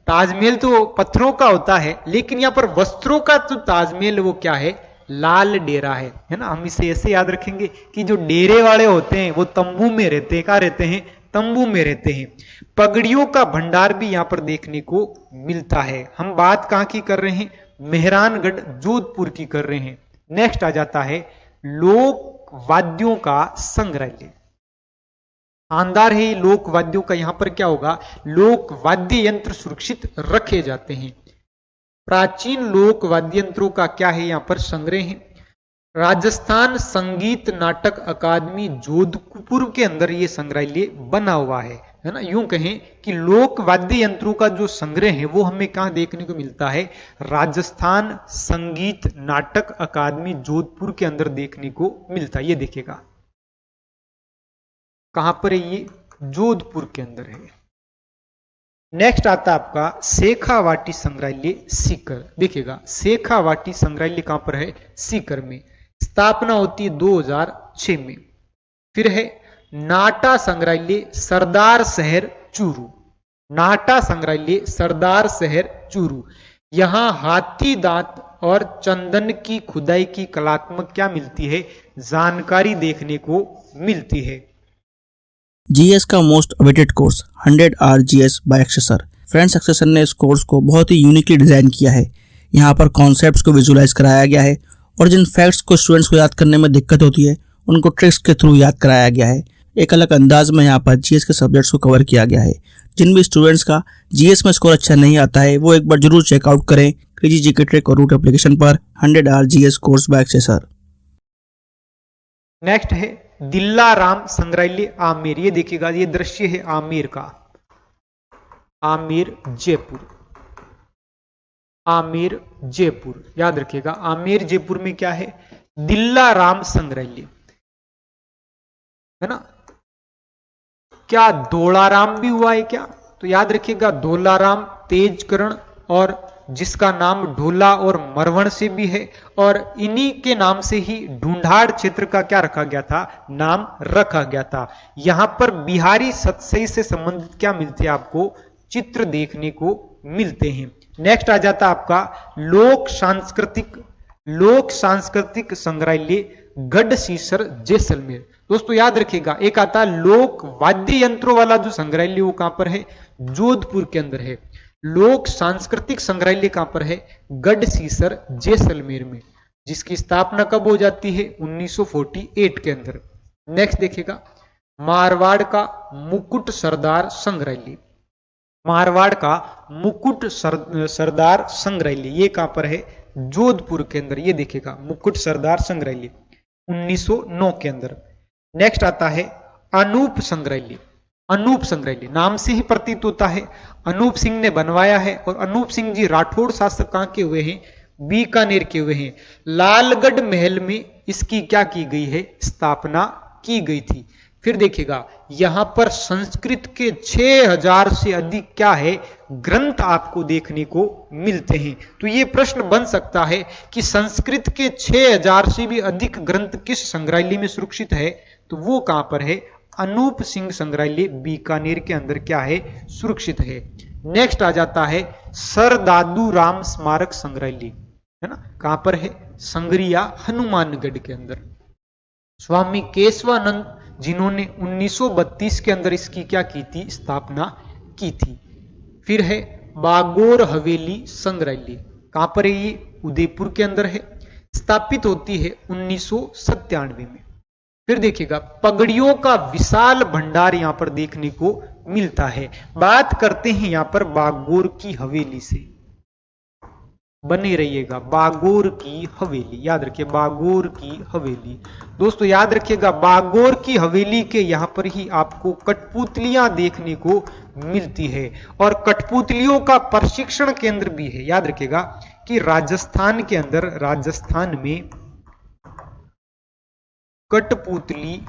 ताजमहल तो पत्थरों का होता है, लेकिन यहां पर वस्त्रों का जो ताजमहल वो क्या है, लाल डेरा है ना। हम इसे ऐसे याद रखेंगे कि जो डेरे वाले होते हैं वो तंबू में रहते हैं, कहां रहते हैं, तंबू में रहते हैं। पगड़ियों का भंडार भी यहां पर देखने को मिलता है। हम बात कहां की कर रहे हैं, मेहरानगढ़ जोधपुर की कर रहे हैं। नेक्स्ट आ जाता है लोक वाद्यों का संग्रहालय। शानदार है लोक वाद्यों का। यहां पर क्या होगा, लोक वाद्य यंत्र सुरक्षित रखे जाते हैं। प्राचीन लोक वाद्य यंत्रों का क्या है, यहां पर संग्रह है। राजस्थान संगीत नाटक अकादमी जोधपुर के अंदर यह संग्रहालय बना हुआ है ना। यूं कहें कि लोक वाद्य यंत्रों का जो संग्रह है वो हमें कहां देखने को मिलता है, राजस्थान संगीत नाटक अकादमी जोधपुर के अंदर देखने को मिलता है। ये देखिएगा कहां पर है, ये जोधपुर के अंदर है। नेक्स्ट आता है आपका शेखावाटी संग्रहालय सीकर। देखिएगा शेखावाटी संग्रहालय कहां पर है, सीकर में। स्थापना होती है 2006 में। फिर है नाटा संग्रहालय सरदार शहर चूरू। नाटा संग्रहालय सरदार शहर चूरू। यहां हाथी दांत और चंदन की खुदाई की कलात्मक क्या मिलती है, जानकारी देखने को मिलती है। जीएस का most awaited course 100 hour GS by एक्सेसर। फ्रेंड्स, एक्सेसर ने इस कोर्स को बहुत ही यूनिकली डिजाइन किया है। यहाँ पर कॉन्सेप्ट्स को विजुलाइज कराया गया है और जिन फैक्ट्स को स्टूडेंट्स को याद करने में दिक्कत होती है उनको ट्रिक्स के थ्रू याद कराया गया है। एक अलग अंदाज में यहाँ पर जीएस के सब्जेक्ट्स को कवर किया गया है। जिन भी स्टूडेंट्स का जीएस में स्कोर अच्छा नहीं आता है वो एक बार जरूर चेकआउट करें क्रेजी जीके ट्रिक और रूट एप्लीकेशन पर 100 आवर जीएस कोर्स बाय एक्सेसर। नेक्स्ट है दिल्लाराम संग्रहालय आमेर। ये देखिएगा, ये दृश्य है आमेर का, आमेर जयपुर। आमेर जयपुर याद रखिएगा, आमेर जयपुर में क्या है, दिल्लाराम संग्रहालय, है ना। क्या धोलाराम भी हुआ है क्या, तो याद रखिएगा धोलाराम तेजकरण और जिसका नाम ढोला और मरवण से भी है, और इन्हीं के नाम से ही ढूंढाड़ क्षेत्र का क्या रखा गया था, नाम रखा गया था। यहां पर बिहारी सतसई से संबंधित क्या मिलते हैं आपको, चित्र देखने को मिलते हैं। नेक्स्ट आ जाता आपका लोक सांस्कृतिक संग्रहालय गढ़सीसर जैसलमेर। दोस्तों याद रखिएगा, एक आता लोक वाद्य यंत्रों वाला जो संग्रहालय वो कहां पर है, जोधपुर के अंदर है। लोक सांस्कृतिक संग्रहालय कहां पर है, गढ़सीसर जैसलमेर में, जिसकी स्थापना कब हो जाती है, 1948 के अंदर। नेक्स्ट देखिएगा मारवाड़ का मुकुट सरदार संग्रहालय। मारवाड़ का मुकुट सरदार संग्रहालय ये कहां पर है, जोधपुर के अंदर। ये देखिएगा मुकुट सरदार संग्रहालय 1909 के अंदर। नेक्स्ट आता है अनूप संग्रहालय। अनूप संग्रहालय नाम से ही प्रतीत होता है अनूप सिंह ने बनवाया है, और अनूप सिंह जी राठौड़ शासक कहां के हुए हैं, बीकानेर के हुए हैं। लालगढ़ महल में इसकी क्या की गई है, स्थापना की गई थी। फिर देखिएगा यहां पर संस्कृत के 6000 से अधिक क्या है, ग्रंथ आपको देखने को मिलते हैं। तो ये प्रश्न बन सकता है कि संस्कृत के 6000 से भी अधिक ग्रंथ किस संग्रहालय में सुरक्षित है, तो वो कहां पर है, अनूप सिंह संग्रहालय बीकानेर के अंदर क्या है, सुरक्षित है। नेक्स्ट आ जाता है सर दादू राम स्मारक संग्रहालय, है ना, कहां पर है, संगरिया हनुमानगढ़ के अंदर। स्वामी केशवानंद जिन्होंने 1932 के अंदर इसकी क्या की थी, स्थापना की थी। फिर है बागोर हवेली संग्रहालय, कहां पर है, ये उदयपुर के अंदर है। स्थापित होती है 1997 में। फिर देखिएगा पगड़ियों का विशाल भंडार यहां पर देखने को मिलता है। बात करते हैं यहां पर बागोर की हवेली से, बने रहिएगा, बागोर की हवेली याद रखिए, बागोर की हवेली। दोस्तों याद रखिएगा बागोर की हवेली के यहां पर ही आपको कठपुतलियां देखने को मिलती है, और कठपुतलियों का प्रशिक्षण केंद्र भी है। याद रखिएगा कि राजस्थान के अंदर, राजस्थान में कठपुतली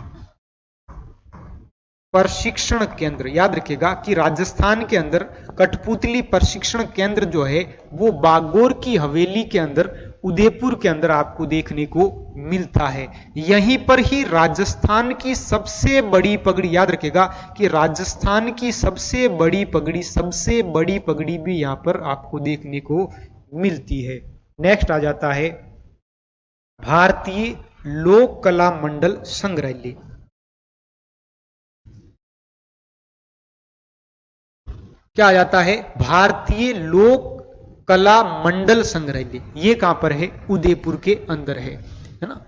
प्रशिक्षण केंद्र, याद रखिएगा कि राजस्थान के अंदर कठपुतली प्रशिक्षण केंद्र जो है वो बागोर की हवेली के अंदर उदयपुर के अंदर आपको देखने को मिलता है। यहीं पर ही राजस्थान की सबसे बड़ी पगड़ी, याद रखेगा कि राजस्थान की सबसे बड़ी पगड़ी भी यहां पर आपको देखने को मिलती है। नेक्स्ट आ जाता है भारतीय लोक कला मंडल संग्रहालय। क्या आ जाता है? भारतीय लोक कला मंडल संग्रहालय। ये कहां पर है? उदयपुर के अंदर है ना।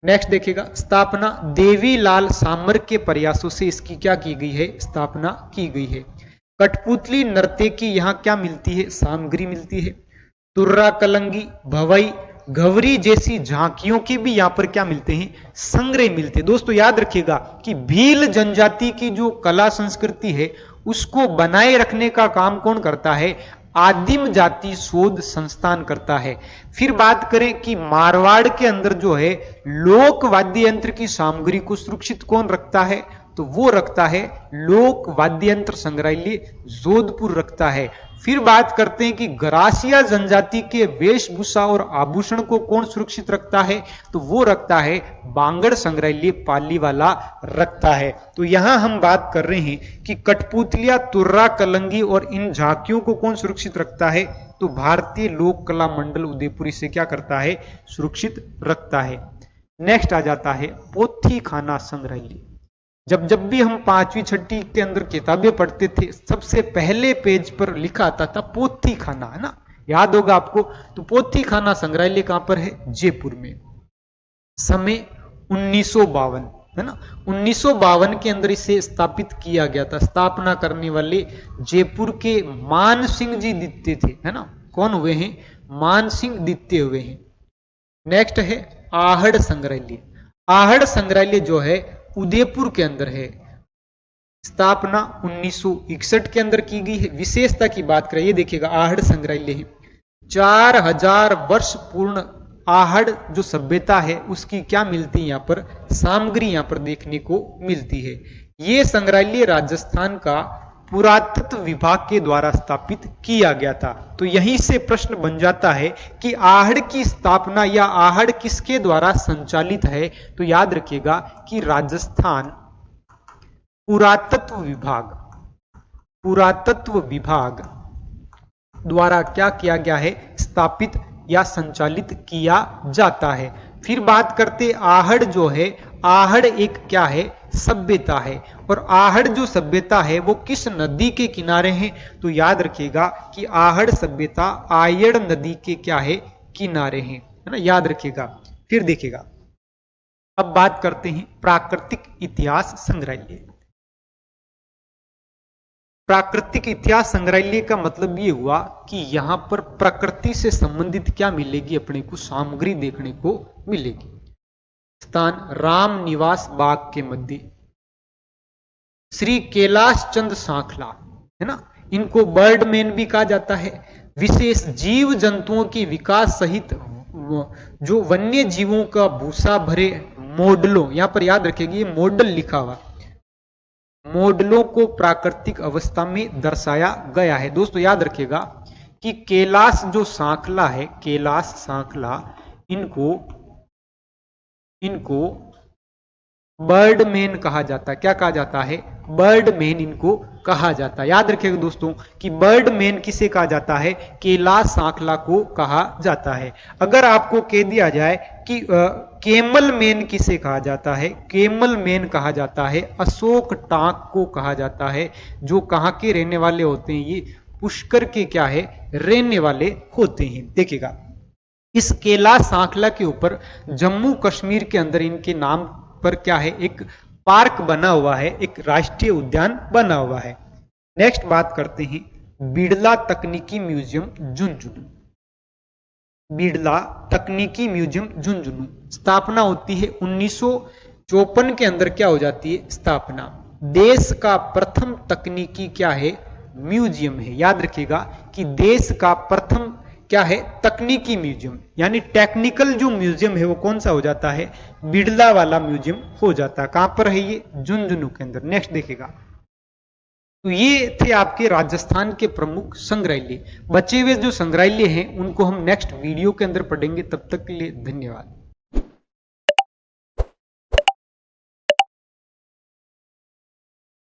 नेक्स्ट देखिएगा, स्थापना देवीलाल सामर के प्रयासों से इसकी क्या की गई है? स्थापना की गई है। कठपुतली नृत्य की यहां क्या मिलती है? सामग्री मिलती है। तुर्रा कलंगी, भवई, घवरी जैसी झांकियों की भी यहां पर क्या मिलते हैं? संग्रह मिलते हैं। दोस्तों याद रखिएगा कि भील जनजाति की जो कला संस्कृति है उसको बनाए रखने का काम कौन करता है? आदिम जाति शोध संस्थान करता है। फिर बात करें कि मारवाड़ के अंदर जो है लोक वाद्य यंत्र की सामग्री को सुरक्षित कौन रखता है? तो वो रखता है लोक वाद्य यंत्र संग्रहालय जोधपुर रखता है। फिर बात करते हैं कि गरासिया जनजाति के वेशभूषा और आभूषण को कौन सुरक्षित रखता है? तो वो रखता है बांगड़ संग्रहालय पालीवाला रखता है। तो यहां हम बात कर रहे हैं कि कठपुतलिया, तुर्रा कलंगी और इन झांकियों को कौन सुरक्षित रखता है? तो भारतीय लोक कला मंडल उदयपुर इसे क्या करता है? सुरक्षित रखता है। नेक्स्ट आ जाता है पोथी खाना संग्रहालय। जब भी हम 5वीं 6वीं के अंदर किताबें पढ़ते थे सबसे पहले पेज पर लिखा आता था पोथी खाना, है ना, याद होगा आपको। तो पोथी खाना संग्रहालय कहां पर है? जयपुर में। समय 1952, है ना। 1952 के अंदर इसे स्थापित किया गया था। स्थापना करने वाले जयपुर के मान सिंह जी द्वितीय थे, है ना। कौन हुए हैं? मान सिंह द्वितीय हुए हैं। नेक्स्ट है आहड़ संग्रहालय। आहड़ संग्रहालय जो है उदयपुर के अंदर है। स्थापना 1961 के अंदर की गई है। विशेषता की बात करें, ये देखिएगा आहड़ संग्रहालय है। 4000 वर्ष पूर्ण आहड़ जो सभ्यता है उसकी क्या मिलती है? यहाँ पर सामग्री यहाँ पर देखने को मिलती है। ये संग्रहालय राजस्थान का पुरातत्व विभाग के द्वारा स्थापित किया गया था। तो यहीं से प्रश्न बन जाता है कि आहड़ की स्थापना या आहड़ किसके द्वारा संचालित है? तो याद रखिएगा कि राजस्थान पुरातत्व विभाग द्वारा क्या किया गया है? स्थापित या संचालित किया जाता है। फिर बात करते आहड़ जो है, आहड़ एक क्या है? सभ्यता है। और आहड़ जो सभ्यता है वो किस नदी के किनारे है? तो याद रखिएगा कि आहड़ सभ्यता आयड़ नदी के क्या है? किनारे है ना, याद रखिएगा। फिर देखिएगा, अब बात करते हैं प्राकृतिक इतिहास संग्रहालय। प्राकृतिक इतिहास संग्रहालय का मतलब ये हुआ कि यहां पर प्रकृति से संबंधित क्या मिलेगी? अपने को सामग्री देखने को मिलेगी। स्थान राम निवास बाग के मध्य श्री कैलाश चंद सांखला, है ना, इनको बर्डमैन भी कहा जाता है। विशेष जीव जंतुओं के विकास सहित जो वन्य जीवों का भूसा भरे मॉडलों, यहां पर याद रखेगी ये मॉडल लिखा हुआ, मॉडलों को प्राकृतिक अवस्था में दर्शाया गया है। दोस्तों याद रखिएगा कि कैलाश जो सांखला है, कैलाश सांखला, इनको बर्डमैन कहा जाता है। क्या कहा जाता है? बर्डमैन इनको कहा जाता है। याद रखिएगा दोस्तों कि बर्डमैन किसे कहा जाता है? कैलाश सांखला को कहा जाता है। अगर आपको कह दिया जाए कि कैमल मैन किसे कहा जाता है? कैमल मैन कहा जाता है अशोक टांक को कहा जाता है। जो कहां के रहने वाले होते हैं? ये पुष्कर के क्या है? रहने वाले होते हैं। देखिएगा इस कैलाश सांखला के ऊपर जम्मू कश्मीर के अंदर इनके नाम पर क्या है? एक पार्क बना हुआ है, एक राष्ट्रीय उद्यान बना हुआ है। नेक्स्ट बात करते हैं बिड़ला तकनीकी म्यूजियम झुंझुनू। बिड़ला तकनीकी म्यूजियम झुंझुनू स्थापना होती है 1954 के अंदर। क्या हो जाती है? स्थापना। देश का प्रथम तकनीकी क्या है? म्यूजियम है। याद रखिएगा कि देश का प्रथम क्या है? तकनीकी म्यूजियम, यानी टेक्निकल जो म्यूजियम है वो कौन सा हो जाता है? बिड़ला वाला म्यूजियम हो जाता है। कहां पर है ये? झुंझुनू के अंदर। नेक्स्ट देखिएगा तो ये थे आपके राजस्थान के प्रमुख संग्रहालय। बचे हुए जो संग्रहालय हैं उनको हम नेक्स्ट वीडियो के अंदर पढ़ेंगे। तब तक के लिए धन्यवाद।